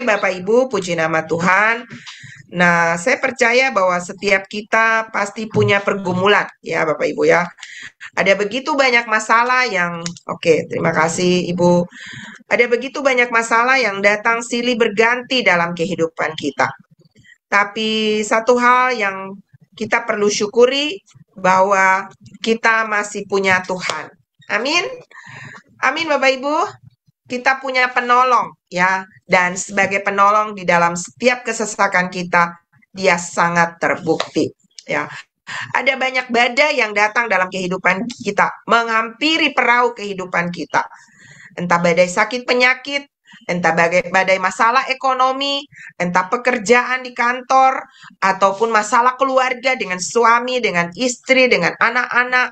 Bapak Ibu, puji nama Tuhan. Nah, saya percaya bahwa setiap kita pasti punya pergumulan, ya Bapak Ibu ya. Ada begitu banyak masalah yang, oke, terima kasih Ibu. Ada begitu banyak masalah yang datang silih berganti dalam kehidupan kita. Tapi satu hal yang kita perlu syukuri bahwa kita masih punya Tuhan. Amin. Amin Bapak Ibu. Kita punya penolong ya, dan sebagai penolong di dalam setiap kesesakan kita, dia sangat terbukti ya. Ada banyak badai yang datang dalam kehidupan kita, menghampiri perahu kehidupan kita. Entah badai sakit penyakit, entah badai masalah ekonomi, entah pekerjaan di kantor, ataupun masalah keluarga dengan suami, dengan istri, dengan anak-anak.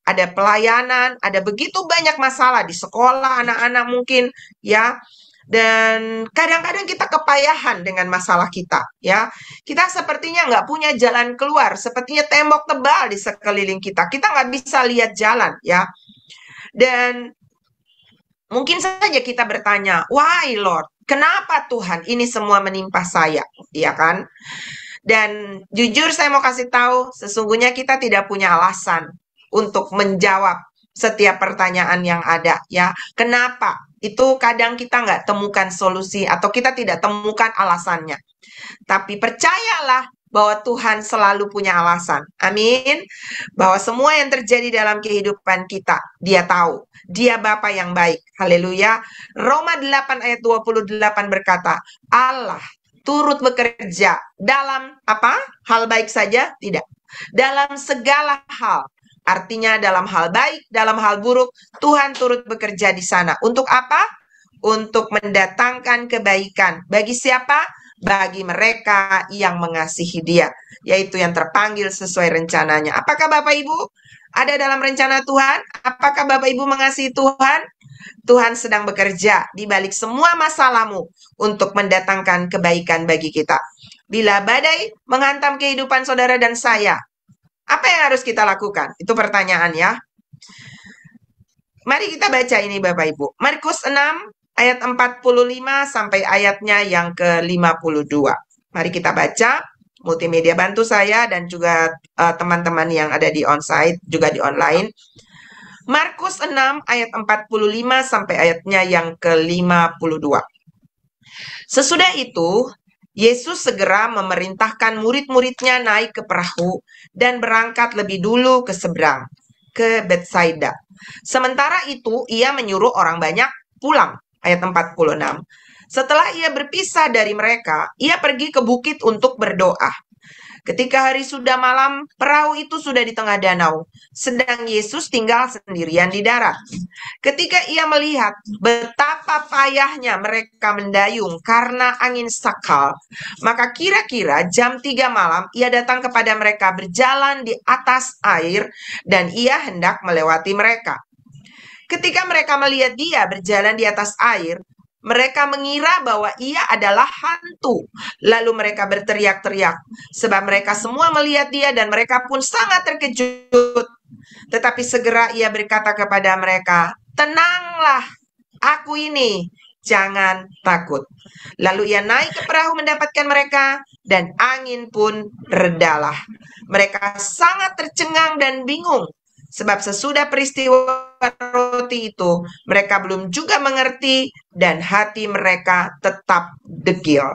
Ada pelayanan, ada begitu banyak masalah di sekolah anak-anak mungkin ya. Dan kadang-kadang kita kepayahan dengan masalah kita ya. Kita sepertinya nggak punya jalan keluar, sepertinya tembok tebal di sekeliling kita. Kita nggak bisa lihat jalan ya. Dan mungkin saja kita bertanya, why Lord? Kenapa Tuhan ini semua menimpa saya? Ya kan? Dan jujur saya mau kasih tahu, sesungguhnya kita tidak punya alasan untuk menjawab setiap pertanyaan yang ada ya. Kenapa? Itu kadang kita nggak temukan solusi atau kita tidak temukan alasannya. Tapi percayalah bahwa Tuhan selalu punya alasan. Amin. Bahwa semua yang terjadi dalam kehidupan kita, dia tahu. Dia Bapa yang baik. Haleluya. Roma 8 ayat 28 berkata, Allah turut bekerja dalam apa? Hal baik saja? Tidak. Dalam segala hal. Artinya dalam hal baik, dalam hal buruk, Tuhan turut bekerja di sana. Untuk apa? Untuk mendatangkan kebaikan. Bagi siapa? Bagi mereka yang mengasihi dia. Yaitu yang terpanggil sesuai rencananya. Apakah Bapak Ibu ada dalam rencana Tuhan? Apakah Bapak Ibu mengasihi Tuhan? Tuhan sedang bekerja di balik semua masalahmu untuk mendatangkan kebaikan bagi kita. Bila badai menghantam kehidupan saudara dan saya, apa yang harus kita lakukan? Itu pertanyaan ya. Mari kita baca ini Bapak Ibu. Markus 6 ayat 45 sampai ayatnya yang ke-52. Mari kita baca. Multimedia bantu saya dan juga teman-teman yang ada di onsite, juga di online. Markus 6 ayat 45 sampai ayatnya yang ke-52. Sesudah itu, Yesus segera memerintahkan murid-muridnya naik ke perahu dan berangkat lebih dulu ke seberang, ke Betsaida. Sementara itu, ia menyuruh orang banyak pulang. Ayat 46. Setelah ia berpisah dari mereka, ia pergi ke bukit untuk berdoa. Ketika hari sudah malam, perahu itu sudah di tengah danau, sedang Yesus tinggal sendirian di darat. Ketika ia melihat betapa payahnya mereka mendayung karena angin sakal, maka kira-kira jam 3 malam ia datang kepada mereka berjalan di atas air dan ia hendak melewati mereka. Ketika mereka melihat dia berjalan di atas air, mereka mengira bahwa ia adalah hantu. Lalu mereka berteriak-teriak, sebab mereka semua melihat dia dan mereka pun sangat terkejut. Tetapi segera ia berkata kepada mereka, tenanglah, aku ini, jangan takut. Lalu ia naik ke perahu mendapatkan mereka, dan angin pun redalah. Mereka sangat tercengang dan bingung. Sebab sesudah peristiwa roti itu, mereka belum juga mengerti dan hati mereka tetap degil.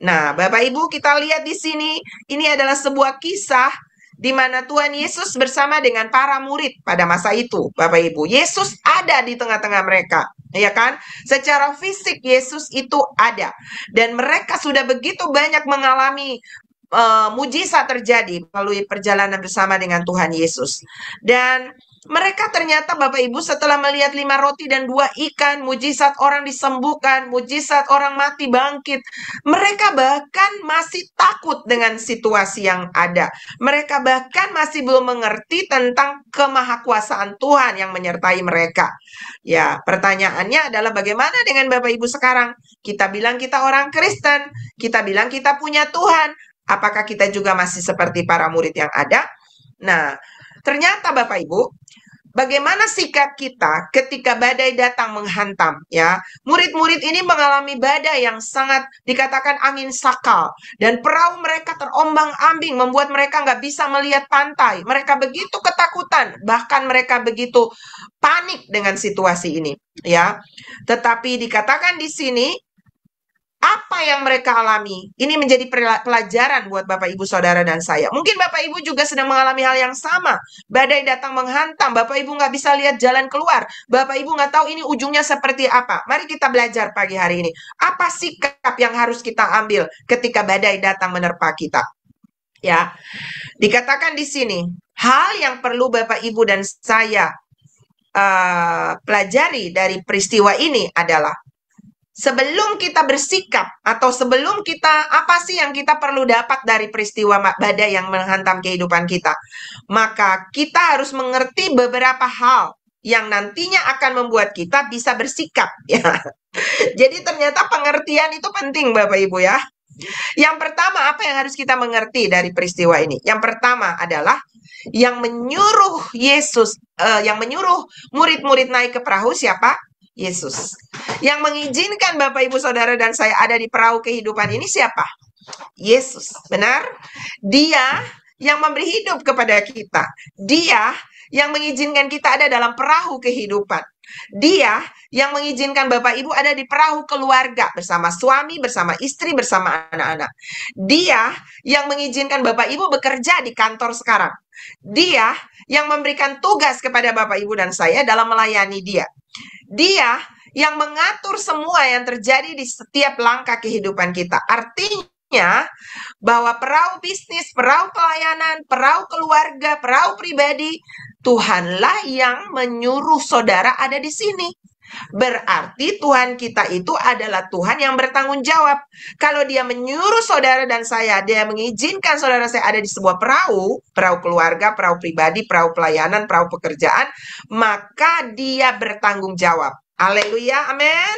Nah, Bapak Ibu kita lihat di sini, ini adalah sebuah kisah di mana Tuhan Yesus bersama dengan para murid pada masa itu. Bapak Ibu, Yesus ada di tengah-tengah mereka. Ya kan? Secara fisik Yesus itu ada. Dan mereka sudah begitu banyak mengalami mujizat terjadi melalui perjalanan bersama dengan Tuhan Yesus. Dan mereka ternyata Bapak Ibu setelah melihat 5 roti dan 2 ikan, mujizat orang disembuhkan, mujizat orang mati bangkit. Mereka bahkan masih takut dengan situasi yang ada. Mereka bahkan masih belum mengerti tentang kemahakuasaan Tuhan yang menyertai mereka. Ya, pertanyaannya adalah bagaimana dengan Bapak Ibu sekarang? Kita bilang kita orang Kristen, kita bilang kita punya Tuhan. Apakah kita juga masih seperti para murid yang ada? Nah, ternyata Bapak Ibu, bagaimana sikap kita ketika badai datang menghantam, ya? Murid-murid ini mengalami badai yang sangat dikatakan angin sakal, dan perahu mereka terombang-ambing, membuat mereka nggak bisa melihat pantai. Mereka begitu ketakutan, bahkan mereka begitu panik dengan situasi ini, ya. Tetapi dikatakan di sini, apa yang mereka alami ini menjadi pelajaran buat Bapak Ibu Saudara dan saya. Mungkin Bapak Ibu juga sedang mengalami hal yang sama. Badai datang menghantam, Bapak Ibu nggak bisa lihat jalan keluar. Bapak Ibu nggak tahu ini ujungnya seperti apa. Mari kita belajar pagi hari ini. Apa sikap yang harus kita ambil ketika badai datang menerpa kita? Ya, dikatakan di sini, hal yang perlu Bapak Ibu dan saya pelajari dari peristiwa ini adalah, sebelum kita bersikap atau sebelum kita, apa sih yang kita perlu dapat dari peristiwa badai yang menghantam kehidupan kita? Maka kita harus mengerti beberapa hal yang nantinya akan membuat kita bisa bersikap, ya. Jadi ternyata pengertian itu penting, Bapak Ibu, ya. Yang pertama, apa yang harus kita mengerti dari peristiwa ini? Yang pertama adalah yang menyuruh Yesus, yang menyuruh murid-murid naik ke perahu siapa? Yesus. Yang mengizinkan Bapak Ibu Saudara dan saya ada di perahu kehidupan ini siapa? Yesus. Benar? Dia yang memberi hidup kepada kita. Dia yang mengizinkan kita ada dalam perahu kehidupan. Dia yang mengizinkan Bapak Ibu ada di perahu keluarga bersama suami, bersama istri, bersama anak-anak. Dia yang mengizinkan Bapak Ibu bekerja di kantor sekarang. Dia yang memberikan tugas kepada Bapak Ibu dan saya dalam melayani dia. Dia yang mengatur semua yang terjadi di setiap langkah kehidupan kita. Artinya bahwa perahu bisnis, perahu pelayanan, perahu keluarga, perahu pribadi, Tuhanlah yang menyuruh saudara ada di sini. Berarti Tuhan kita itu adalah Tuhan yang bertanggung jawab. Kalau dia menyuruh saudara dan saya, dia mengizinkan saudara saya ada di sebuah perahu, perahu keluarga, perahu pribadi, perahu pelayanan, perahu pekerjaan, maka dia bertanggung jawab. Haleluya, amin.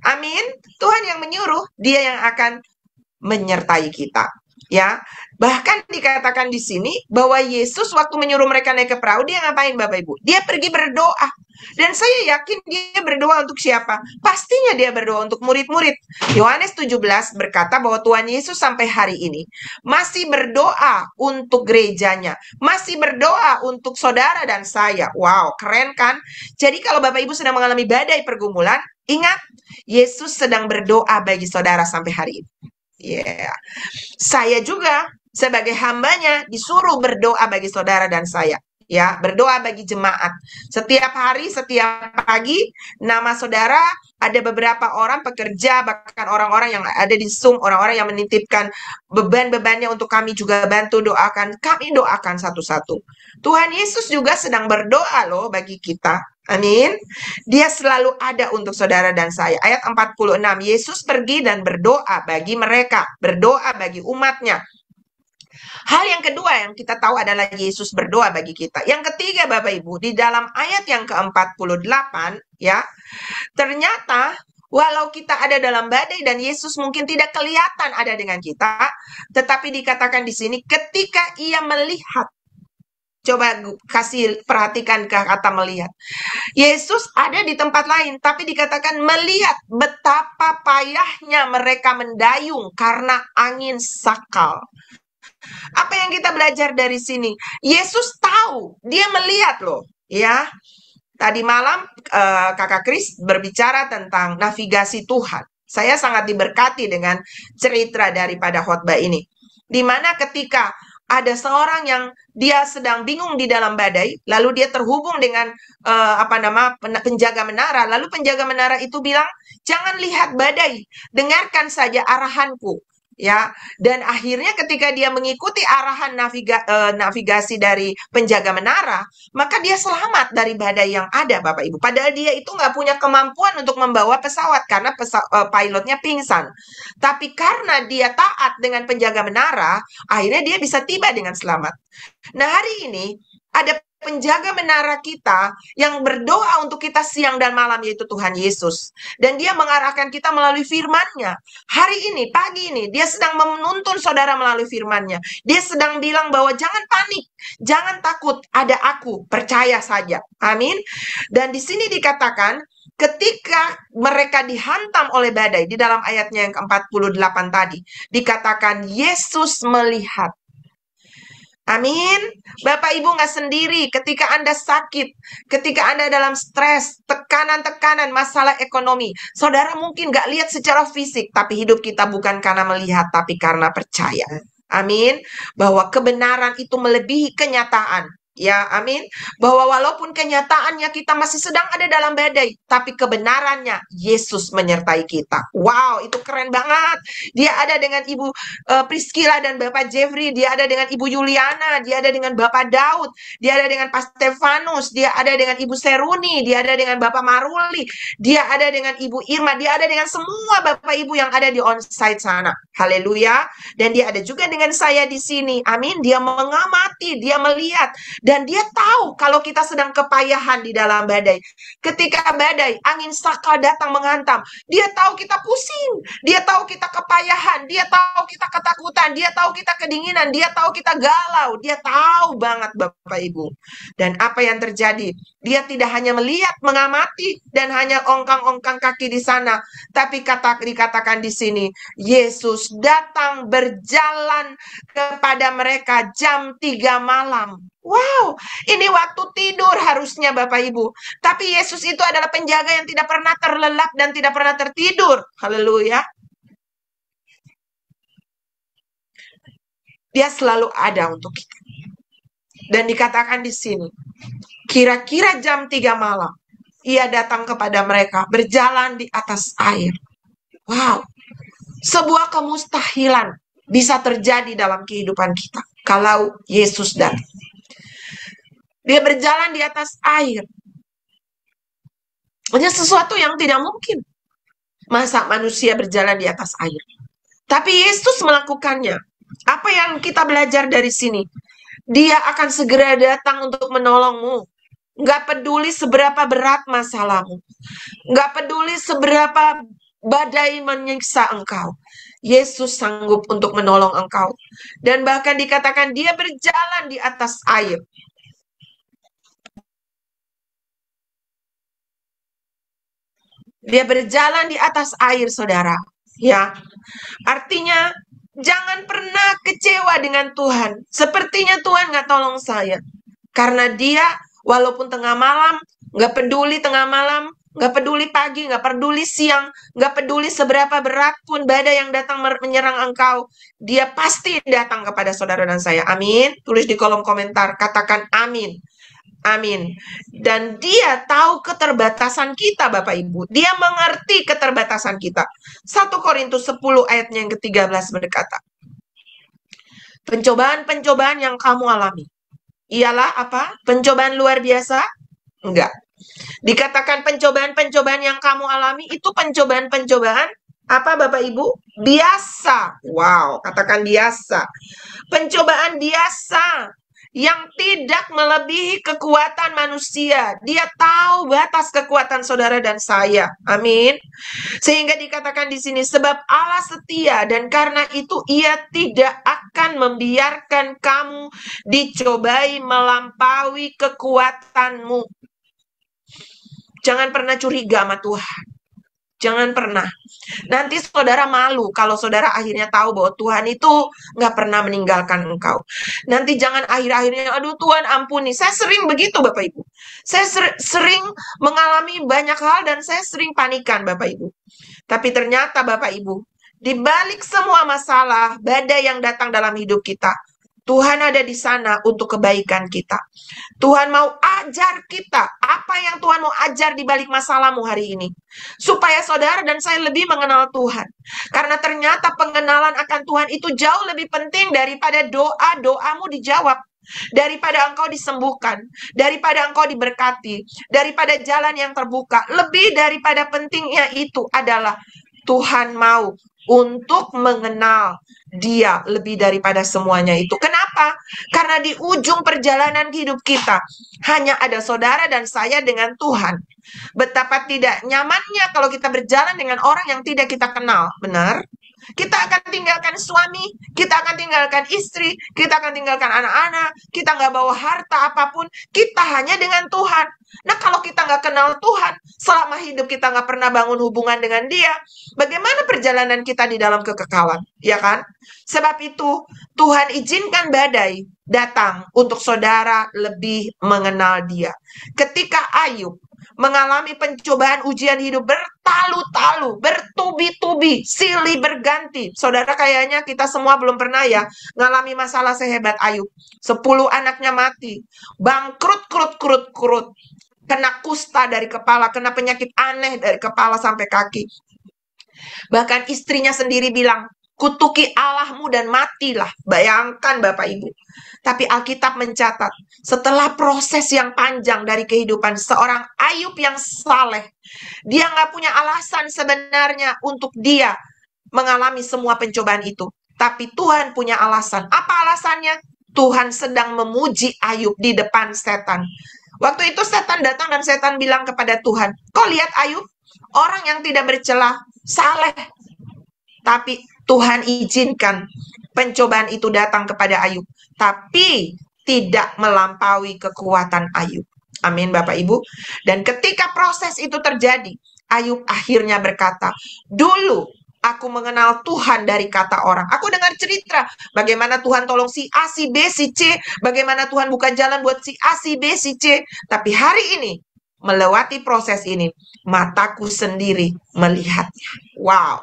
Amin. Tuhan yang menyuruh, dia yang akan menyertai kita. Ya, bahkan dikatakan di sini bahwa Yesus waktu menyuruh mereka naik ke perahu, dia ngapain Bapak Ibu? Dia pergi berdoa. Dan saya yakin dia berdoa untuk siapa? Pastinya dia berdoa untuk murid-murid. Yohanes 17 berkata bahwa Tuhan Yesus sampai hari ini masih berdoa untuk gerejanya, masih berdoa untuk saudara dan saya. Wow, keren kan? Jadi kalau Bapak Ibu sedang mengalami badai pergumulan, ingat, Yesus sedang berdoa bagi saudara sampai hari ini. Ya, saya juga sebagai hambanya disuruh berdoa bagi saudara dan saya. Ya, berdoa bagi jemaat. Setiap hari, setiap pagi, nama saudara, ada beberapa orang pekerja, bahkan orang-orang yang ada di Zoom, orang-orang yang menitipkan beban-bebannya untuk kami juga bantu doakan. Kami doakan satu-satu. Tuhan Yesus juga sedang berdoa loh bagi kita. Amin. Dia selalu ada untuk saudara dan saya. Ayat 46, Yesus pergi dan berdoa bagi mereka, berdoa bagi umatnya. Hal yang kedua yang kita tahu adalah Yesus berdoa bagi kita. Yang ketiga Bapak Ibu, di dalam ayat yang ke-48, ya, ternyata walau kita ada dalam badai dan Yesus mungkin tidak kelihatan ada dengan kita, tetapi dikatakan di sini ketika ia melihat. Coba kasih perhatikan ke kata melihat. Yesus ada di tempat lain, tapi dikatakan melihat betapa payahnya mereka mendayung karena angin sakal. Apa yang kita belajar dari sini? Yesus tahu, dia melihat loh, ya. Tadi malam Kakak Kris berbicara tentang navigasi Tuhan. Saya sangat diberkati dengan cerita daripada khotbah ini. Di mana ketika ada seorang yang dia sedang bingung di dalam badai, lalu dia terhubung dengan penjaga menara, lalu penjaga menara itu bilang, "Jangan lihat badai, dengarkan saja arahanku." Ya, dan akhirnya ketika dia mengikuti arahan navigasi dari penjaga menara, maka dia selamat dari badai yang ada, Bapak Ibu. Padahal dia itu nggak punya kemampuan untuk membawa pesawat karena pilotnya pingsan. Tapi karena dia taat dengan penjaga menara, akhirnya dia bisa tiba dengan selamat. Nah, hari ini ada penjaga menara kita yang berdoa untuk kita siang dan malam, yaitu Tuhan Yesus. Dan dia mengarahkan kita melalui firman-Nya. Hari ini, pagi ini, dia sedang menuntun saudara melalui firman-Nya. Dia sedang bilang bahwa jangan panik, jangan takut, ada aku, percaya saja. Amin. Dan di sini dikatakan, ketika mereka dihantam oleh badai, di dalam ayatnya yang ke-48 tadi, dikatakan Yesus melihat. Amin. Bapak Ibu nggak sendiri ketika Anda sakit, ketika Anda dalam stres, tekanan-tekanan, masalah ekonomi. Saudara mungkin nggak lihat secara fisik, tapi hidup kita bukan karena melihat, tapi karena percaya. Amin. Bahwa kebenaran itu melebihi kenyataan. Ya, amin. Bahwa walaupun kenyataannya kita masih sedang ada dalam badai, tapi kebenarannya Yesus menyertai kita. Wow, itu keren banget. Dia ada dengan Ibu Priscilla dan Bapak Jeffrey, dia ada dengan Ibu Yuliana, dia ada dengan Bapak Daud, dia ada dengan Pak Stefanus, dia ada dengan Ibu Seruni, dia ada dengan Bapak Maruli, dia ada dengan Ibu Irma, dia ada dengan semua Bapak Ibu yang ada di onsite sana. Haleluya. Dan dia ada juga dengan saya di sini. Amin. Dia mengamati, dia melihat, dan dia tahu kalau kita sedang kepayahan di dalam badai. Ketika badai, angin sakal datang menghantam, dia tahu kita pusing, dia tahu kita kepayahan, dia tahu kita ketakutan, dia tahu kita kedinginan, dia tahu kita galau, dia tahu banget Bapak Ibu. Dan apa yang terjadi? Dia tidak hanya melihat, mengamati, dan hanya ongkang-ongkang kaki di sana, tapi dikatakan di sini, Yesus datang berjalan kepada mereka jam 3 malam. Wow, ini waktu tidur harusnya Bapak Ibu. Tapi Yesus itu adalah penjaga yang tidak pernah terlelap dan tidak pernah tertidur. Haleluya. Dia selalu ada untuk kita. Dan dikatakan di sini, kira-kira jam 3 malam, ia datang kepada mereka, berjalan di atas air. Wow, sebuah kemustahilan bisa terjadi dalam kehidupan kita kalau Yesus datang. Dia berjalan di atas air. Hanya sesuatu yang tidak mungkin. Masa manusia berjalan di atas air? Tapi Yesus melakukannya. Apa yang kita belajar dari sini? Dia akan segera datang untuk menolongmu. Nggak peduli seberapa berat masalahmu. Nggak peduli seberapa badai menyiksa engkau. Yesus sanggup untuk menolong engkau. Dan bahkan dikatakan dia berjalan di atas air. Dia berjalan di atas air, saudara. Ya, artinya jangan pernah kecewa dengan Tuhan. Sepertinya Tuhan nggak tolong saya. Karena dia walaupun tengah malam, nggak peduli tengah malam, nggak peduli pagi, nggak peduli siang, nggak peduli seberapa berat pun badai yang datang menyerang engkau, dia pasti datang kepada saudara dan saya. Amin. Tulis di kolom komentar, katakan amin. Amin. Dan dia tahu keterbatasan kita, Bapak Ibu. Dia mengerti keterbatasan kita. 1 Korintus 10 ayatnya yang ke-13 berkata, pencobaan-pencobaan yang kamu alami ialah apa? Pencobaan luar biasa? Enggak. Dikatakan pencobaan-pencobaan yang kamu alami itu pencobaan-pencobaan apa Bapak Ibu? Biasa. Wow, katakan biasa. Pencobaan biasa yang tidak melebihi kekuatan manusia. Dia tahu batas kekuatan saudara dan saya. Amin. Sehingga dikatakan di sini, sebab Allah setia dan karena itu ia tidak akan membiarkan kamu dicobai melampaui kekuatanmu. Jangan pernah curiga sama Tuhan. Jangan pernah. Nanti saudara malu kalau saudara akhirnya tahu bahwa Tuhan itu nggak pernah meninggalkan engkau. Nanti jangan akhir-akhirnya, aduh Tuhan ampuni. Saya sering begitu Bapak Ibu. Saya sering mengalami banyak hal dan saya sering panikan Bapak Ibu. Tapi ternyata Bapak Ibu, di balik semua masalah, badai yang datang dalam hidup kita, Tuhan ada di sana untuk kebaikan kita. Tuhan mau ajar kita. Apa yang Tuhan mau ajar di balik masalahmu hari ini? Supaya saudara dan saya lebih mengenal Tuhan. Karena ternyata pengenalan akan Tuhan itu jauh lebih penting daripada doa-doamu dijawab. Daripada engkau disembuhkan. Daripada engkau diberkati. Daripada jalan yang terbuka. Lebih daripada pentingnya itu adalah Tuhan mau untuk mengenal Dia lebih daripada semuanya itu. Kenapa? Karena di ujung perjalanan hidup kita hanya ada saudara dan saya dengan Tuhan. Betapa tidak nyamannya kalau kita berjalan dengan orang yang tidak kita kenal, benar? Kita akan tinggalkan suami, kita akan tinggalkan istri, kita akan tinggalkan anak-anak, kita nggak bawa harta apapun, kita hanya dengan Tuhan. Nah, kalau kita nggak kenal Tuhan, selama hidup kita nggak pernah bangun hubungan dengan Dia, bagaimana perjalanan kita di dalam kekekalan, ya kan? Sebab itu, Tuhan izinkan badai datang untuk saudara lebih mengenal Dia. Ketika Ayub mengalami pencobaan ujian hidup bertalu-talu, bertubi-tubi, silih berganti. Saudara, kayaknya kita semua belum pernah ya ngalami masalah sehebat Ayub. 10 anaknya mati, bangkrut, krut, kena kusta dari kepala, kena penyakit aneh dari kepala sampai kaki. Bahkan istrinya sendiri bilang, kutuki Allahmu dan matilah. Bayangkan Bapak Ibu. Tapi Alkitab mencatat, setelah proses yang panjang dari kehidupan seorang Ayub yang saleh, dia nggak punya alasan sebenarnya untuk dia mengalami semua pencobaan itu. Tapi Tuhan punya alasan. Apa alasannya? Tuhan sedang memuji Ayub di depan setan. Waktu itu setan datang dan setan bilang kepada Tuhan, kau lihat Ayub, orang yang tidak bercela, saleh. Tapi Tuhan izinkan pencobaan itu datang kepada Ayub. Tapi tidak melampaui kekuatan Ayub. Amin Bapak Ibu. Dan ketika proses itu terjadi, Ayub akhirnya berkata, dulu aku mengenal Tuhan dari kata orang. Aku dengar cerita bagaimana Tuhan tolong si A, si B, si C. Bagaimana Tuhan buka jalan buat si A, si B, si C. Tapi hari ini, melewati proses ini, mataku sendiri melihatnya. Wow.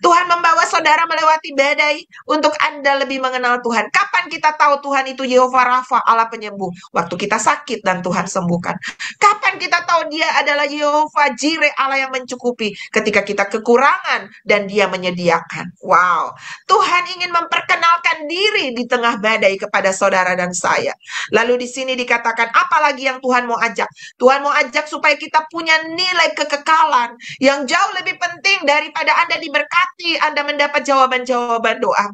Tuhan membawa saudara melewati badai untuk Anda lebih mengenal Tuhan. Kapan kita tahu Tuhan itu Yehova Rafa, Allah penyembuh? Waktu kita sakit dan Tuhan sembuhkan. Kapan kita tahu Dia adalah Yehova Jireh, Allah yang mencukupi? Ketika kita kekurangan dan Dia menyediakan. Wow. Tuhan ingin memperkenalkan diri di tengah badai kepada saudara dan saya. Lalu di sini dikatakan, apalagi yang Tuhan mau ajak? Tuhan mau ajak supaya kita punya nilai kekekalan yang jauh lebih penting daripada Anda diberkati, Anda mendapat jawaban-jawaban doa.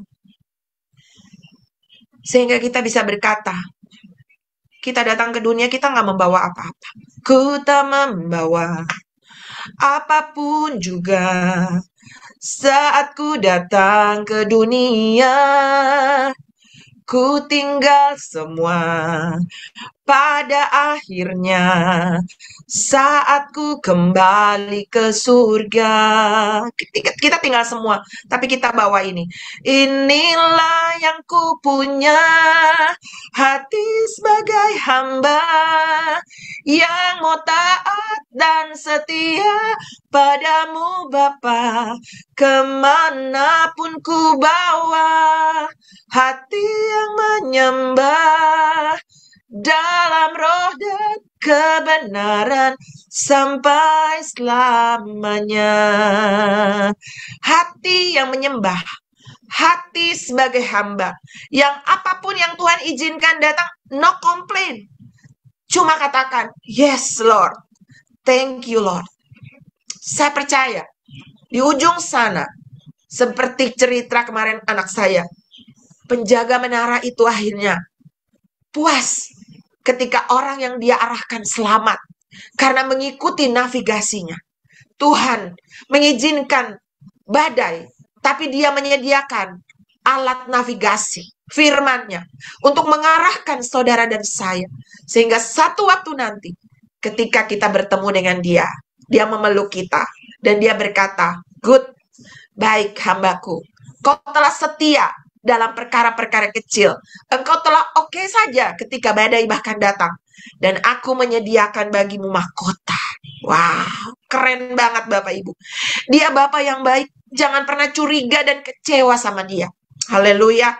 Sehingga kita bisa berkata, kita datang ke dunia, kita nggak membawa apa-apa. Ku tak membawa apapun juga saat ku datang ke dunia. Ku tinggal semua pada akhirnya saat ku kembali ke surga. Kita tinggal semua, tapi kita bawa ini. Inilah yang ku punya, hati sebagai hamba yang mau taat dan setia padamu Bapa. Kemanapun ku bawa, hati yang menyembah dalam roh dan kebenaran sampai selamanya. Hati yang menyembah, hati sebagai hamba, yang apapun yang Tuhan izinkan datang, no complain. Cuma katakan, yes Lord, thank you Lord. Saya percaya, di ujung sana, seperti cerita kemarin anak saya, penjaga menara itu akhirnya puas ketika orang yang dia arahkan selamat karena mengikuti navigasinya. Tuhan mengizinkan badai, tapi Dia menyediakan alat navigasi, firman-Nya, untuk mengarahkan saudara dan saya. Sehingga satu waktu nanti, ketika kita bertemu dengan Dia, Dia memeluk kita, dan Dia berkata, good, baik hambaku, kau telah setia dalam perkara-perkara kecil. Engkau telah oke saja ketika badai bahkan datang. Dan aku menyediakan bagimu mahkota. Wow, keren banget Bapak Ibu. Dia Bapak yang baik. Jangan pernah curiga dan kecewa sama Dia. Haleluya.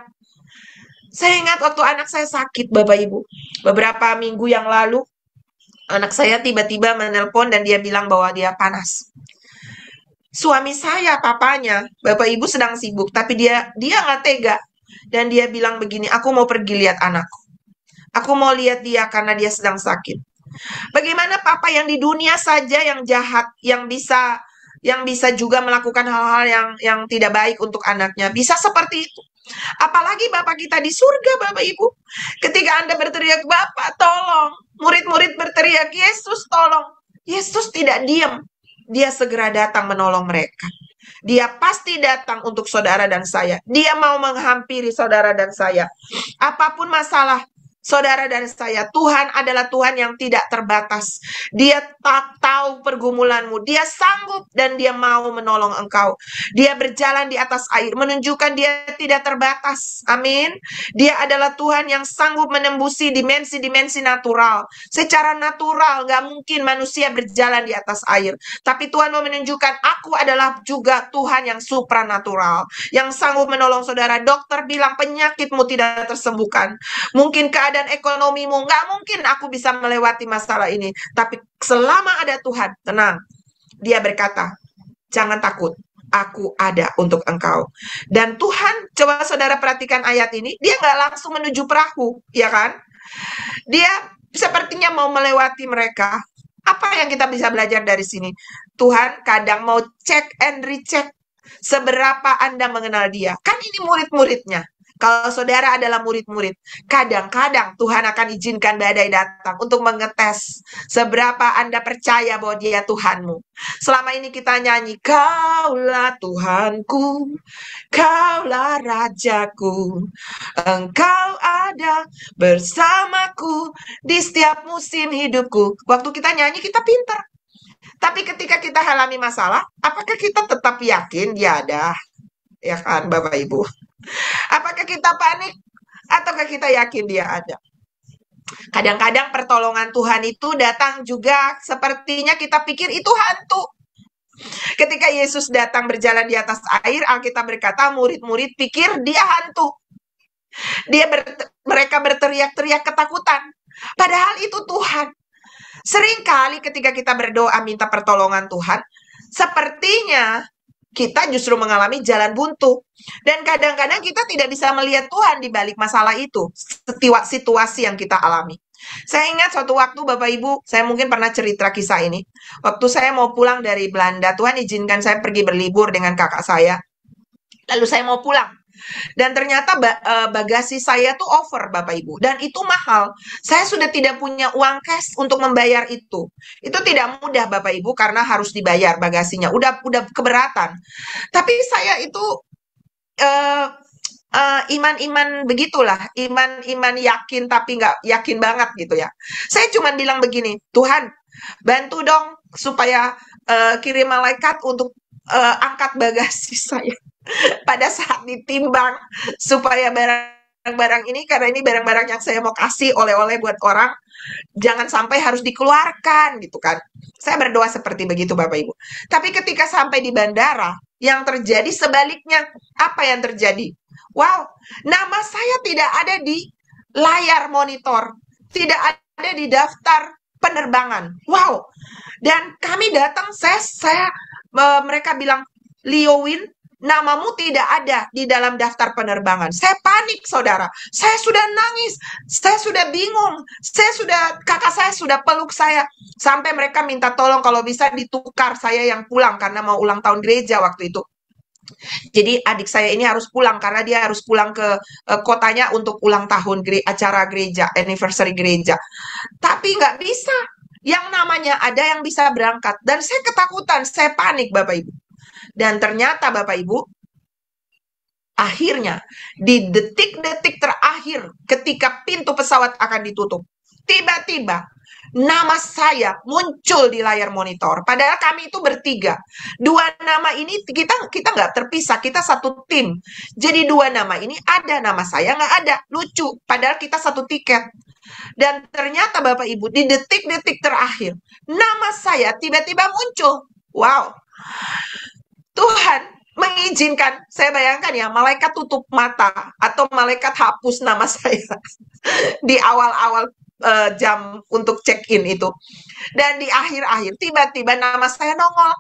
Saya ingat waktu anak saya sakit Bapak Ibu. Beberapa minggu yang lalu, anak saya tiba-tiba menelpon dan dia bilang bahwa dia panas. Suami saya, papanya, Bapak Ibu sedang sibuk, tapi dia nggak tega. Dan dia bilang begini, aku mau pergi lihat anakku. Aku mau lihat dia karena dia sedang sakit. Bagaimana papa yang di dunia saja yang jahat, yang bisa yang bisa juga melakukan hal-hal yang tidak baik untuk anaknya. Bisa seperti itu. Apalagi Bapak kita di surga, Bapak Ibu. Ketika Anda berteriak, Bapak tolong. Murid-murid berteriak, Yesus tolong. Yesus tidak diam. Dia segera datang menolong mereka. Dia pasti datang untuk saudara dan saya. Dia mau menghampiri saudara dan saya. Apapun masalah saudara dan saya, Tuhan adalah Tuhan yang tidak terbatas. Dia tak tahu pergumulanmu. Dia sanggup dan dia mau menolong engkau. Dia berjalan di atas air, menunjukkan dia tidak terbatas. Amin. Dia adalah Tuhan yang sanggup menembusi dimensi-dimensi natural. Secara natural, gak mungkin manusia berjalan di atas air. Tapi Tuhan mau menunjukkan, aku adalah juga Tuhan yang supranatural. Yang sanggup menolong saudara. Dokter bilang penyakitmu tidak tersembuhkan. Mungkin keadaan ekonomimu, nggak mungkin aku bisa melewati masalah ini. Tapi selama ada Tuhan, tenang. Dia berkata, jangan takut. Aku ada untuk engkau. Dan Tuhan, coba saudara perhatikan ayat ini, dia nggak langsung menuju perahu, ya kan? Dia sepertinya mau melewati mereka. Apa yang kita bisa belajar dari sini? Tuhan kadang mau cek and recheck seberapa Anda mengenal dia. Kan ini murid-muridnya. Kalau saudara adalah murid-murid, kadang-kadang Tuhan akan izinkan badai datang untuk mengetes seberapa Anda percaya bahwa dia Tuhanmu. Selama ini kita nyanyi, Kaulah Tuhanku, Kaulah Rajaku, Engkau ada bersamaku di setiap musim hidupku. Waktu kita nyanyi, kita pinter. Tapi ketika kita alami masalah, apakah kita tetap yakin dia ada? Ya kan, Bapak Ibu? Apakah kita panik? Ataukah kita yakin dia ada? Kadang-kadang pertolongan Tuhan itu datang juga sepertinya kita pikir itu hantu. Ketika Yesus datang berjalan di atas air, Alkitab berkata murid-murid pikir dia hantu. Mereka berteriak-teriak ketakutan. Padahal itu Tuhan. Seringkali ketika kita berdoa minta pertolongan Tuhan, sepertinya kita justru mengalami jalan buntu. Dan kadang-kadang kita tidak bisa melihat Tuhan di balik masalah itu, situasi yang kita alami. Saya ingat suatu waktu Bapak Ibu, saya mungkin pernah cerita kisah ini. Waktu saya mau pulang dari Belanda, Tuhan izinkan saya pergi berlibur dengan kakak saya. Lalu saya mau pulang. Dan ternyata bagasi saya tuh over, Bapak Ibu. Dan itu mahal. Saya sudah tidak punya uang cash untuk membayar itu. Itu tidak mudah, Bapak Ibu, karena harus dibayar bagasinya. Udah keberatan. Tapi saya itu iman-iman begitulah. Iman yakin tapi nggak yakin banget gitu ya. Saya cuma bilang begini, Tuhan, bantu dong supaya kirim malaikat untuk angkat bagasi saya. Pada saat ditimbang supaya barang-barang ini, karena ini barang-barang yang saya mau kasih oleh-oleh buat orang, jangan sampai harus dikeluarkan gitu kan. Saya berdoa seperti begitu Bapak Ibu. Tapi ketika sampai di bandara, yang terjadi sebaliknya. Apa yang terjadi? Wow, nama saya tidak ada di layar monitor, tidak ada di daftar penerbangan. Wow. Dan kami datang, mereka bilang, Liowin, namamu tidak ada di dalam daftar penerbangan. Saya panik, saudara. Saya sudah nangis. Saya sudah bingung. Kakak saya sudah peluk saya. Sampai mereka minta tolong kalau bisa ditukar saya yang pulang karena mau ulang tahun gereja waktu itu. Jadi adik saya ini harus pulang karena dia harus pulang ke kotanya untuk ulang tahun acara gereja, anniversary gereja. Tapi nggak bisa. Yang namanya ada yang bisa berangkat. Dan saya ketakutan, saya panik Bapak Ibu. Dan ternyata Bapak Ibu, akhirnya di detik-detik terakhir ketika pintu pesawat akan ditutup, tiba-tiba nama saya muncul di layar monitor. Padahal kami itu bertiga. Dua nama ini kita nggak terpisah, kita satu tim. Jadi dua nama ini ada, nama saya nggak ada. Lucu, padahal kita satu tiket. Dan ternyata Bapak Ibu, di detik-detik terakhir, nama saya tiba-tiba muncul. Wow. Tuhan mengizinkan, saya bayangkan ya, malaikat tutup mata atau malaikat hapus nama saya di awal-awal jam untuk check-in itu. Dan di akhir-akhir, tiba-tiba nama saya nongol.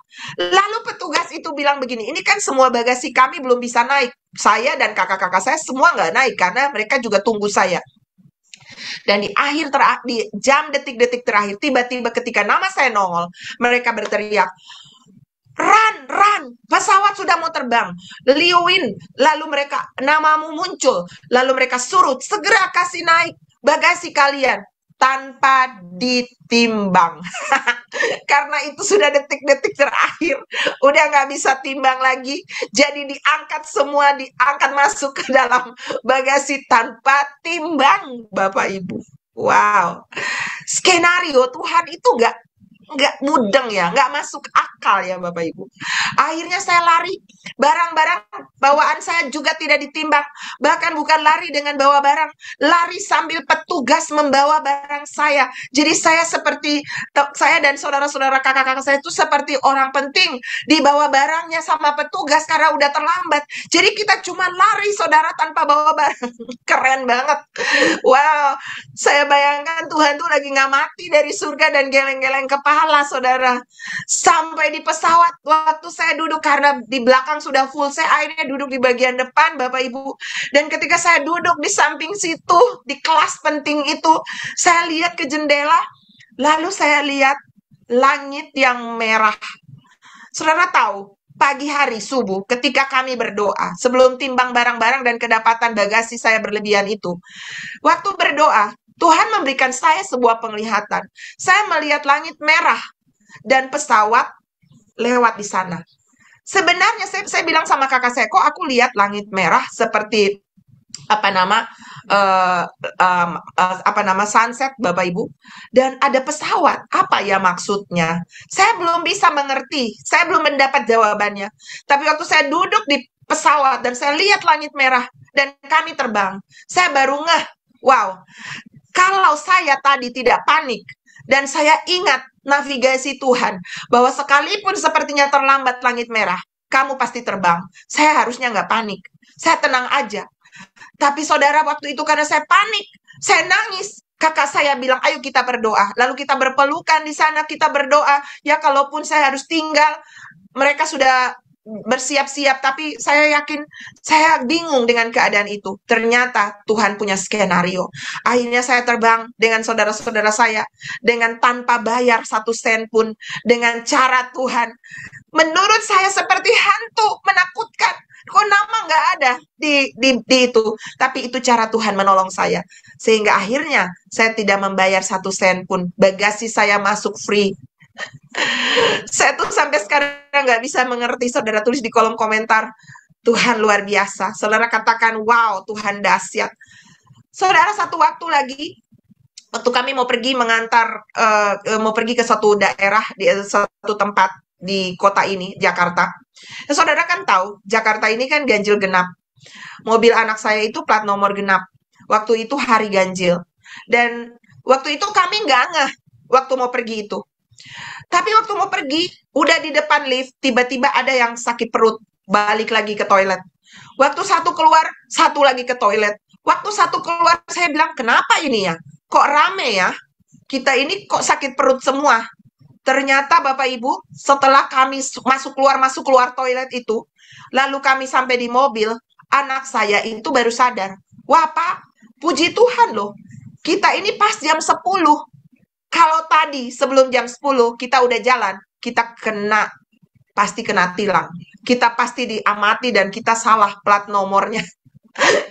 Lalu petugas itu bilang begini, ini kan semua bagasi kami belum bisa naik. Saya dan kakak-kakak saya semua nggak naik, karena mereka juga tunggu saya. Dan di jam detik-detik terakhir, tiba-tiba ketika nama saya nongol, mereka berteriak, Run, run, pesawat sudah mau terbang. Liuin, lalu mereka, namamu muncul. Lalu mereka suruh, segera kasih naik bagasi kalian. Tanpa ditimbang. Karena itu sudah detik-detik terakhir. Udah nggak bisa timbang lagi. Jadi diangkat semua, diangkat masuk ke dalam bagasi tanpa timbang, Bapak Ibu. Wow. Skenario Tuhan itu nggak mudeng ya, nggak masuk akal ya Bapak Ibu. Akhirnya saya lari, barang-barang bawaan saya juga tidak ditimbang. Bahkan bukan lari dengan bawa barang, lari sambil petugas membawa barang saya. Jadi saya seperti, saya dan saudara-saudara kakak-kakak saya itu seperti orang penting, dibawa barangnya sama petugas karena udah terlambat. Jadi kita cuma lari saudara tanpa bawa barang. Keren banget. Wow, saya bayangkan Tuhan tuh lagi nggak mati dari surga dan geleng-geleng kepala, saudara. Sampai di pesawat, waktu saya duduk karena di belakang sudah full, saya akhirnya duduk di bagian depan, Bapak Ibu. Dan ketika saya duduk di samping situ, di kelas penting itu, saya lihat ke jendela, lalu saya lihat langit yang merah. Saudara tahu, pagi hari subuh ketika kami berdoa, sebelum timbang barang-barang dan kedapatan bagasi saya berlebihan itu, waktu berdoa, Tuhan memberikan saya sebuah penglihatan. Saya melihat langit merah dan pesawat lewat di sana. Sebenarnya saya bilang sama kakak saya, kok aku lihat langit merah seperti apa nama sunset, Bapak Ibu, dan ada pesawat. Apa ya maksudnya? Saya belum bisa mengerti. Saya belum mendapat jawabannya. Tapi waktu saya duduk di pesawat dan saya lihat langit merah dan kami terbang, saya baru ngeh, wow, kalau saya tadi tidak panik dan saya ingat navigasi Tuhan bahwa sekalipun sepertinya terlambat langit merah, kamu pasti terbang. Saya harusnya nggak panik. Saya tenang aja. Tapi saudara, waktu itu karena saya panik, saya nangis. Kakak saya bilang, ayo kita berdoa. Lalu kita berpelukan di sana, kita berdoa. Ya kalaupun saya harus tinggal, mereka sudah bersiap-siap, tapi saya yakin, saya bingung dengan keadaan itu. Ternyata Tuhan punya skenario. Akhirnya saya terbang dengan saudara-saudara saya, dengan tanpa bayar 1 sen pun, dengan cara Tuhan. Menurut saya seperti hantu, menakutkan. Kok nama nggak ada di itu. Tapi itu cara Tuhan menolong saya. Sehingga akhirnya saya tidak membayar 1 sen pun. Bagasi saya masuk free. Saya tuh sampai sekarang nggak bisa mengerti. Saudara tulis di kolom komentar, Tuhan luar biasa. Saudara katakan, wow, Tuhan dahsyat. Saudara, satu waktu lagi, waktu kami mau pergi mengantar, mau pergi ke satu daerah, di satu tempat di kota ini, Jakarta. Nah, saudara kan tahu, Jakarta ini kan ganjil genap. Mobil anak saya itu plat nomor genap. Waktu itu hari ganjil. Dan waktu itu kami nggak ngeh waktu mau pergi itu. Tapi waktu mau pergi, udah di depan lift, tiba-tiba ada yang sakit perut, balik lagi ke toilet. Waktu satu keluar, satu lagi ke toilet. Waktu satu keluar, saya bilang, kenapa ini ya? Kok rame ya? Kita ini kok sakit perut semua? Ternyata Bapak Ibu, setelah kami masuk keluar toilet itu, lalu kami sampai di mobil, anak saya itu baru sadar. Wah Pak, puji Tuhan loh, kita ini pas jam 10. Kalau tadi sebelum jam 10 kita udah jalan, kita pasti kena tilang. Kita pasti diamati dan kita salah plat nomornya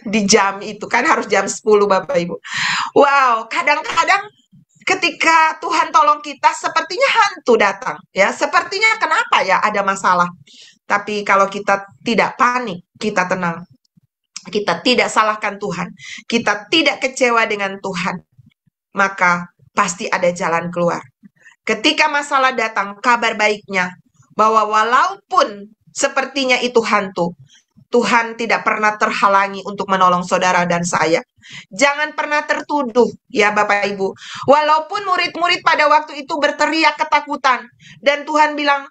di jam itu. Kan harus jam 10 Bapak Ibu. Wow, kadang-kadang ketika Tuhan tolong kita, sepertinya hantu datang. Ya, sepertinya kenapa ya ada masalah. Tapi kalau kita tidak panik, kita tenang. Kita tidak salahkan Tuhan. Kita tidak kecewa dengan Tuhan. Maka pasti ada jalan keluar. Ketika masalah datang, kabar baiknya bahwa walaupun sepertinya itu hantu, Tuhan tidak pernah terhalangi untuk menolong saudara dan saya. Jangan pernah tertuduh, ya Bapak Ibu. Walaupun murid-murid pada waktu itu berteriak ketakutan, dan Tuhan bilang,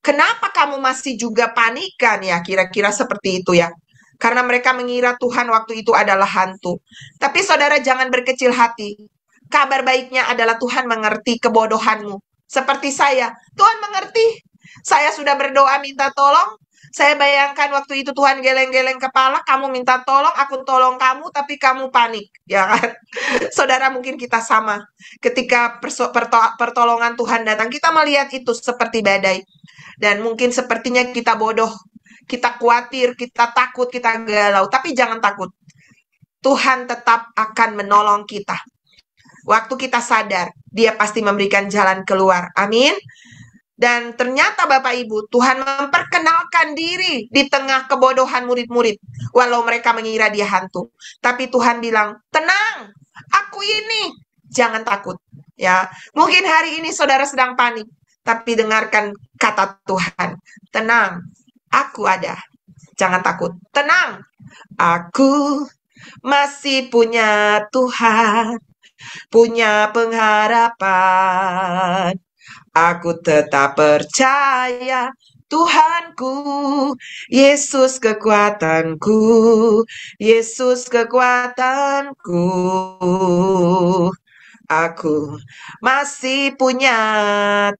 kenapa kamu masih juga panikan ya? Kira-kira seperti itu ya. Karena mereka mengira Tuhan waktu itu adalah hantu. Tapi saudara jangan berkecil hati. Kabar baiknya adalah Tuhan mengerti kebodohanmu. Seperti saya, Tuhan mengerti. Saya sudah berdoa minta tolong, Saya bayangkan waktu itu Tuhan geleng-geleng kepala, kamu minta tolong, aku tolong kamu, tapi kamu panik, ya kan? Saudara, mungkin kita sama. Ketika pertolongan Tuhan datang, kita melihat itu seperti badai. Dan mungkin sepertinya kita bodoh, kita khawatir, kita takut, kita galau. Tapi jangan takut. Tuhan tetap akan menolong kita. Waktu kita sadar, Dia pasti memberikan jalan keluar. Amin. Dan ternyata Bapak Ibu, Tuhan memperkenalkan diri di tengah kebodohan murid-murid. Walau mereka mengira dia hantu. Tapi Tuhan bilang, tenang, aku ini. Jangan takut. Ya, mungkin hari ini saudara sedang panik. Tapi dengarkan kata Tuhan. Tenang, aku ada. Jangan takut. Tenang, aku masih punya Tuhan. Punya pengharapan. Aku tetap percaya Tuhanku, Yesus kekuatanku, Yesus kekuatanku. Aku masih punya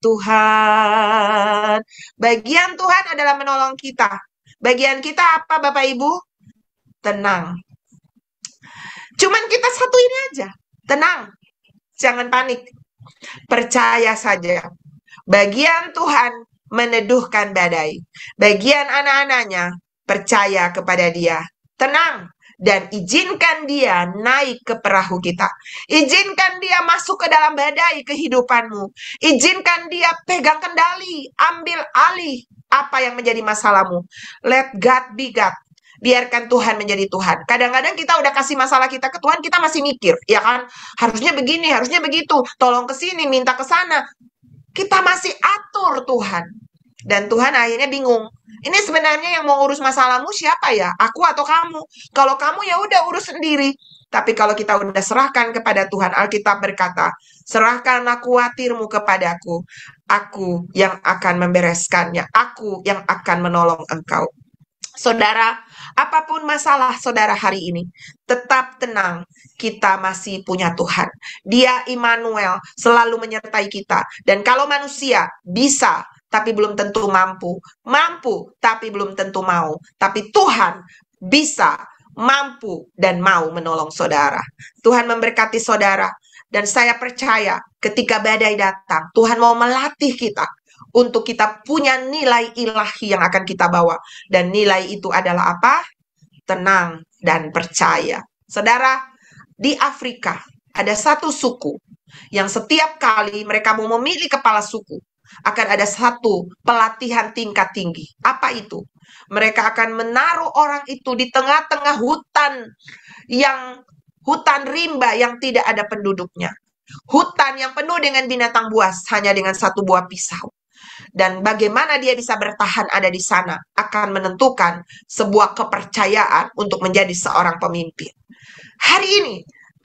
Tuhan. Bagian Tuhan adalah menolong kita. Bagian kita apa Bapak Ibu? Tenang. Cuman kita satu ini aja. Tenang. Jangan panik. Percaya saja. Bagian Tuhan meneduhkan badai. Bagian anak-anaknya percaya kepada Dia. Tenang. Dan izinkan Dia naik ke perahu kita. Izinkan Dia masuk ke dalam badai kehidupanmu. Izinkan Dia pegang kendali. Ambil alih apa yang menjadi masalahmu. Let God be God. Biarkan Tuhan menjadi Tuhan. Kadang-kadang kita udah kasih masalah kita ke Tuhan, kita masih mikir, ya kan? Harusnya begini, harusnya begitu. Tolong ke sini, minta ke sana. Kita masih atur Tuhan. Dan Tuhan akhirnya bingung. Ini sebenarnya yang mau urus masalahmu siapa ya? Aku atau kamu? Kalau kamu ya udah urus sendiri. Tapi kalau kita udah serahkan kepada Tuhan, Alkitab berkata, serahkanlah khawatirmu kepadaku. Aku yang akan membereskannya. Aku yang akan menolong engkau. Saudara, apapun masalah saudara hari ini, tetap tenang. Kita masih punya Tuhan. Dia Immanuel, selalu menyertai kita. Dan kalau manusia bisa, tapi belum tentu mampu. Mampu, tapi belum tentu mau. Tapi Tuhan bisa, mampu, dan mau menolong saudara. Tuhan memberkati saudara. Dan saya percaya ketika badai datang, Tuhan mau melatih kita untuk kita punya nilai ilahi yang akan kita bawa. Dan nilai itu adalah apa? Tenang dan percaya. Saudara, di Afrika ada satu suku yang setiap kali mereka mau memilih kepala suku, akan ada satu pelatihan tingkat tinggi. Apa itu? Mereka akan menaruh orang itu di tengah-tengah hutan rimba yang tidak ada penduduknya. Hutan yang penuh dengan binatang buas, hanya dengan satu buah pisau. Dan bagaimana dia bisa bertahan ada di sana akan menentukan sebuah kepercayaan untuk menjadi seorang pemimpin. Hari ini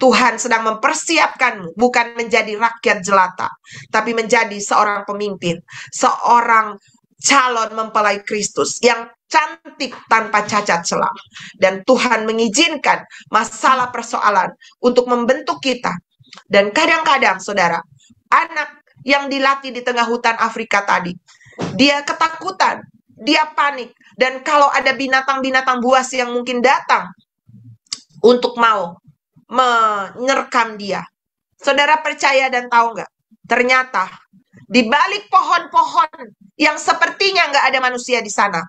Tuhan sedang mempersiapkanmu bukan menjadi rakyat jelata, tapi menjadi seorang pemimpin, seorang calon mempelai Kristus yang cantik tanpa cacat celah. Dan Tuhan mengizinkan masalah persoalan untuk membentuk kita. Dan kadang-kadang saudara, anak yang dilatih di tengah hutan Afrika tadi, dia ketakutan, dia panik. Dan kalau ada binatang-binatang buas yang mungkin datang untuk mau menyerkam dia, saudara percaya dan tahu nggak? Ternyata di balik pohon-pohon yang sepertinya nggak ada manusia di sana,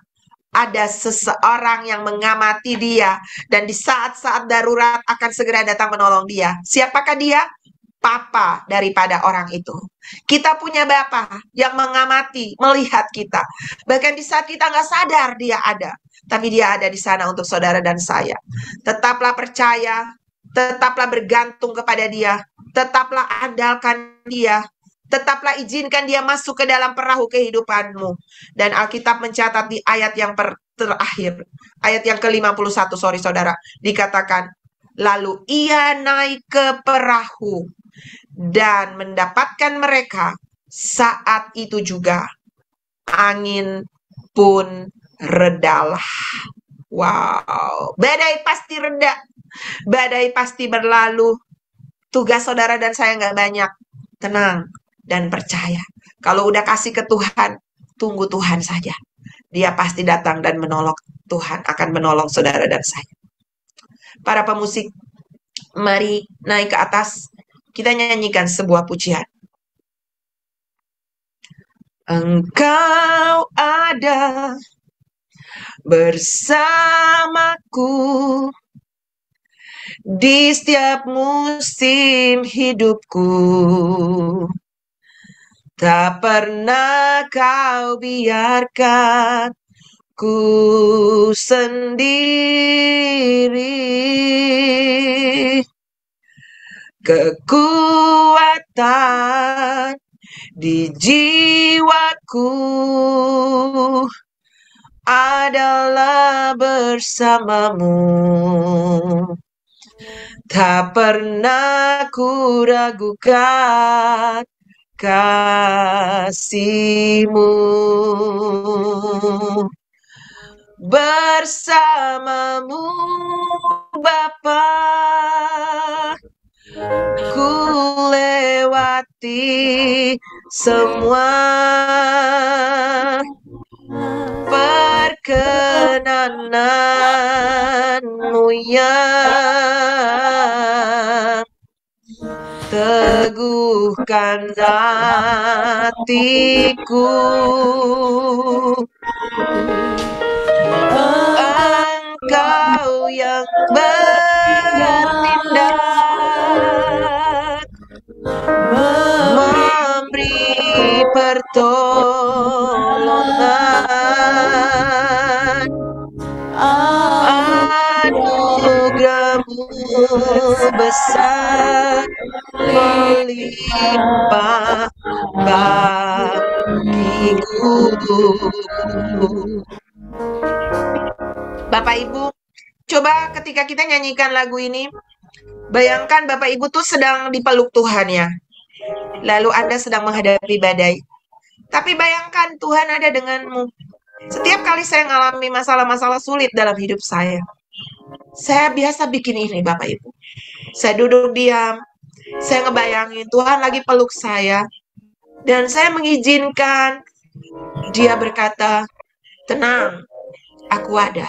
ada seseorang yang mengamati dia, dan di saat-saat darurat akan segera datang menolong dia. Siapakah dia? Papa daripada orang itu. Kita punya Bapa yang mengamati, melihat kita. Bahkan di saat kita nggak sadar dia ada. Tapi dia ada di sana untuk saudara dan saya. Tetaplah percaya, tetaplah bergantung kepada dia, tetaplah andalkan dia, tetaplah izinkan dia masuk ke dalam perahu kehidupanmu. Dan Alkitab mencatat di ayat yang terakhir, ayat yang ke-51, sorry saudara, dikatakan, lalu ia naik ke perahu dan mendapatkan mereka. Saat itu juga angin pun redalah. Wow, badai pasti reda, badai pasti berlalu. Tugas saudara dan saya nggak banyak. Tenang dan percaya. Kalau udah kasih ke Tuhan, tunggu Tuhan saja. Dia pasti datang dan menolong. Tuhan akan menolong saudara dan saya. Para pemusik, mari naik ke atas. Kita nyanyikan sebuah pujian. Engkau ada bersamaku di setiap musim hidupku. Tak pernah kau biarkan ku sendiri. Kekuatan di jiwaku adalah bersamamu. Tak pernah ku ragukan kasih-Mu. Bersamamu Bapa, ku lewati semua. Perkenananmu yang teguhkan hatiku. Engkau yang bertindak, memberi pertolongan. Anugerah-Mu besar melimpah bagiku. Bapak Ibu, coba ketika kita nyanyikan lagu ini, bayangkan Bapak Ibu tuh sedang dipeluk Tuhan ya. Lalu Anda sedang menghadapi badai. Tapi bayangkan Tuhan ada denganmu. Setiap kali saya mengalami masalah-masalah sulit dalam hidup saya biasa bikin ini Bapak Ibu. Saya duduk diam, saya ngebayangin Tuhan lagi peluk saya. Dan saya mengizinkan Dia berkata, tenang, aku ada.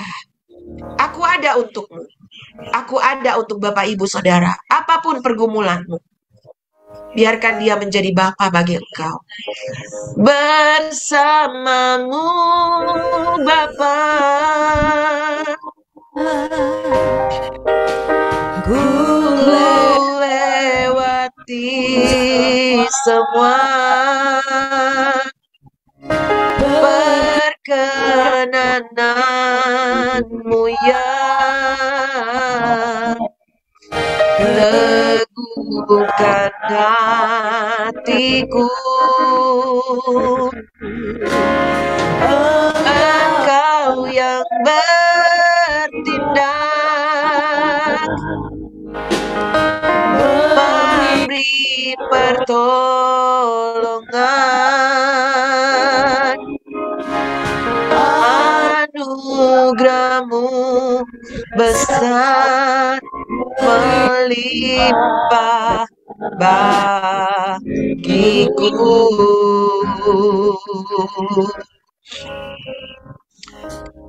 Aku ada untukmu. Aku ada untuk Bapak Ibu Saudara. Apapun pergumulanmu, biarkan Dia menjadi Bapa bagi engkau. Bersamamu Bapa, ku lewati semua. Perkenananmu yang teguhkan hatiku. Engkau yang bertindak, memberi pertolongan. Anugerah-Mu besar melimpah bagiku.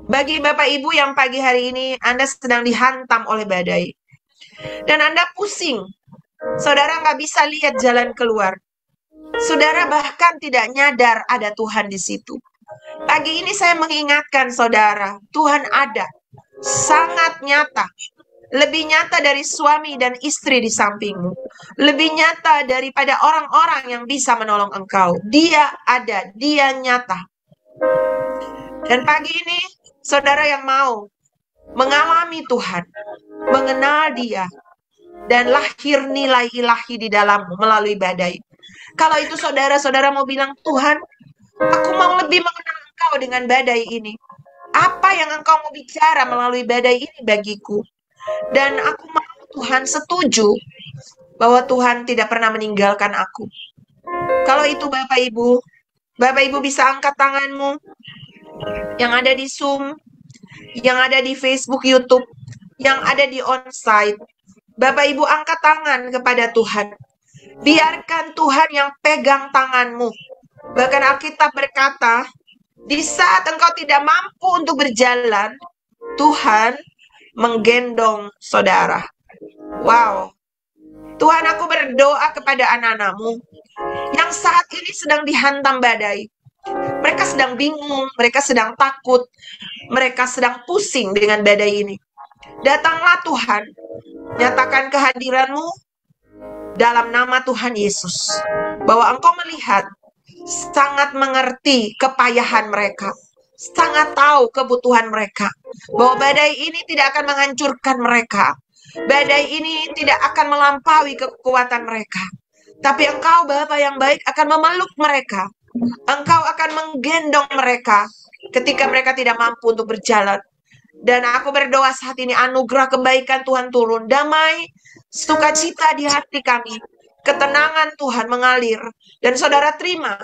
Bagi Bapak Ibu yang pagi hari ini Anda sedang dihantam oleh badai dan Anda pusing, saudara nggak bisa lihat jalan keluar, saudara bahkan tidak nyadar ada Tuhan di situ. Pagi ini saya mengingatkan saudara, Tuhan ada, sangat nyata. Lebih nyata dari suami dan istri di sampingmu. Lebih nyata daripada orang-orang yang bisa menolong engkau. Dia ada, Dia nyata. Dan pagi ini, saudara yang mau mengalami Tuhan, mengenal Dia, dan lahir nilai ilahi di dalammu melalui badai. Kalau itu saudara-saudara mau bilang, Tuhan, aku mau lebih mengenal Engkau dengan badai ini. Apa yang Engkau mau bicara melalui badai ini bagiku? Dan aku mau Tuhan setuju bahwa Tuhan tidak pernah meninggalkan aku. Kalau itu Bapak Ibu bisa angkat tanganmu yang ada di Zoom, yang ada di Facebook, YouTube, yang ada di onsite. Bapak Ibu angkat tangan kepada Tuhan. Biarkan Tuhan yang pegang tanganmu. Bahkan Alkitab berkata, Di saat engkau tidak mampu untuk berjalan, Tuhan menggendong saudara. Wow. Tuhan, aku berdoa kepada anak-anak-Mu yang saat ini sedang dihantam badai. Mereka sedang bingung, mereka sedang takut, mereka sedang pusing dengan badai ini. Datanglah Tuhan, nyatakan kehadiran-Mu dalam nama Tuhan Yesus. Bahwa Engkau melihat, sangat mengerti kepayahan mereka, sangat tahu kebutuhan mereka. Bahwa badai ini tidak akan menghancurkan mereka. Badai ini tidak akan melampaui kekuatan mereka. Tapi Engkau, Bapa yang baik, akan memeluk mereka. Engkau akan menggendong mereka ketika mereka tidak mampu untuk berjalan. Dan aku berdoa saat ini, anugerah kebaikan Tuhan turun, damai, sukacita di hati kami, ketenangan Tuhan mengalir. Dan saudara terima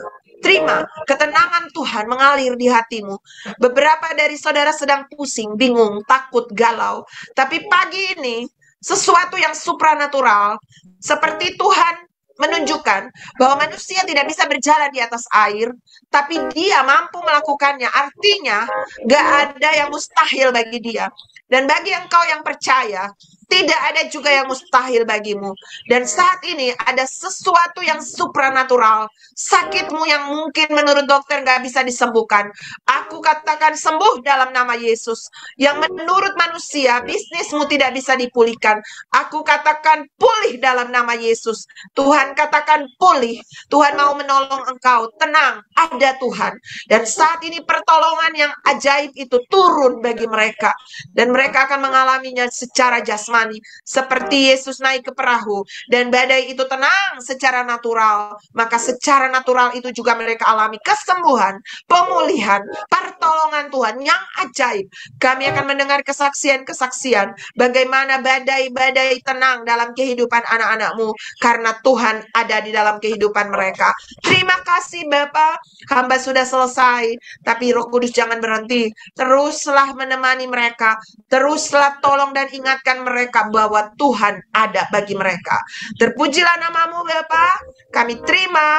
ketenangan Tuhan mengalir di hatimu. Beberapa dari saudara sedang pusing, bingung, takut, galau. Tapi pagi ini, sesuatu yang supranatural, seperti Tuhan menunjukkan bahwa manusia tidak bisa berjalan di atas air, tapi dia mampu melakukannya. Artinya, gak ada yang mustahil bagi dia. Dan bagi engkau yang percaya, tidak ada juga yang mustahil bagimu. Dan saat ini ada sesuatu yang supranatural. Sakitmu yang mungkin menurut dokter gak bisa disembuhkan. Aku katakan sembuh dalam nama Yesus. Yang menurut manusia, bisnismu tidak bisa dipulihkan. Aku katakan pulih dalam nama Yesus. Tuhan katakan pulih. Tuhan mau menolong engkau. Tenang, ada Tuhan. Dan saat ini pertolongan yang ajaib itu turun bagi mereka. Dan mereka akan mengalaminya secara jasmani. Seperti Yesus naik ke perahu. Dan badai itu tenang secara natural. Maka secara natural itu juga mereka alami kesembuhan, pemulihan, pertolongan Tuhan yang ajaib. Kami akan mendengar kesaksian-kesaksian. Bagaimana badai-badai tenang dalam kehidupan anak-anak-Mu. Karena Tuhan ada di dalam kehidupan mereka. Terima kasih Bapa. Hamba sudah selesai. Tapi Roh Kudus jangan berhenti. Teruslah menemani mereka. Teruslah tolong dan ingatkan mereka bahwa Tuhan ada bagi mereka. Terpujilah nama-Mu Bapa. Kami terima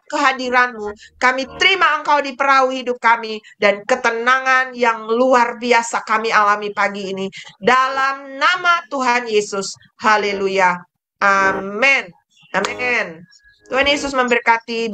kehadiran-Mu. Kami terima Engkau di perahu hidup kami. Dan ketenangan yang luar biasa kami alami pagi ini. Dalam nama Tuhan Yesus. Haleluya. Amin. Amin. Tuhan Yesus memberkati.